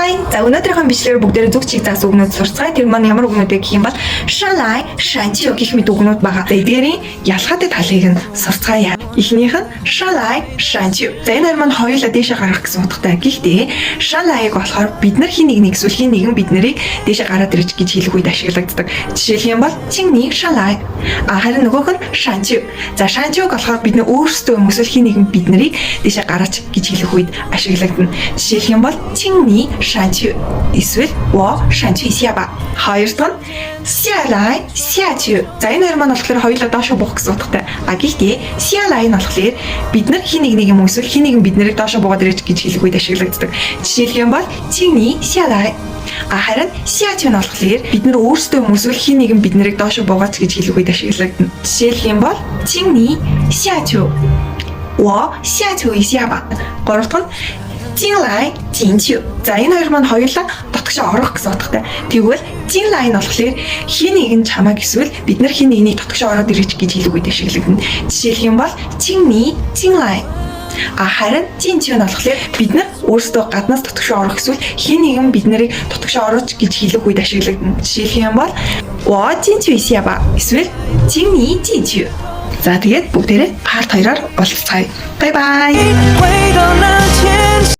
Bye. За өнөөдрийн бичлэгээр бүгдээрээ зүг чиг заас үгнүүд сурцгаая. Тэр маань ямар үгнүүд вэ гэх юм бол шалай, шанчи гэх мэт үгнүүд байгаа. За эдгээрийн ялгаатай талыг нь сурцгаая. Эхнийх нь шалай, шанчи. За энэ хоёр маань хоёулаа дээшээ гарах гэсэн утгатай. Гэхдээ шалайг болохоор бид нар хин нэг эсвэл хин нэгэн бид нарыг дээшээ гараад ирж гэж хэлэх үед ашиглагддаг. Жишээлх юм бол чиний шалай. Харин нөгөөх нь шанчи. За шанчиг болохоор бид нар өөрсдөө эсвэл хин нэгэн бид нарыг дээшээ гараач гэж хэлэх үед ашиглагдана. Жишээлх юм бол чиний шанчи эсвэл wo шанчи сяба. Хоёр дахь нь сялай, сячи. За энэ хоёр маань болохоор хоёулаа доошо буух гэсэн утгатай. Гэхдээ сялай нь болохоор бид нар хин нэг юм эсвэл хин нэгэн бид нарыг доошо буугаад ирж гэж хэлэх үед ашиглагддаг. Жишээлх юм бол чиний сялай. Харин сячи нь болохоор бид нар өөрсдөө эсвэл хин нэгэн бид нарыг доошо буугаач гэж хэлэх үед ашиглагдана. Жишээлх юм бол чиний сячи. Wo сячи сяба. Гурав дахь нь Жинлай, жинчүү. За энэ хоёр маань хоёулаа дотгошоо орох гэсэн утгатай. Тэгвэл жинлай нь болохоор хин нэгэн чамайг эсвэл бид нар хин нэгнийг дотгошоо ороод ирэх гэж хэлэх үед ашиглагдана. Жишээлх юм бол чиний жинлай. Харин жинчүү нь болохоор бид нар өөрсдөө гаднаас дотгошоо орох эсвэл хин нэгэн бид нарыг дотгошоо оруулж гэж хэлэх үед ашиглагдана. Жишээлх юм бол wo жинчүү сяба эсвэл чиний жинчүү. За тэгээд бүгдээрээ парт хоёроор уулзцгаая. Bye bye.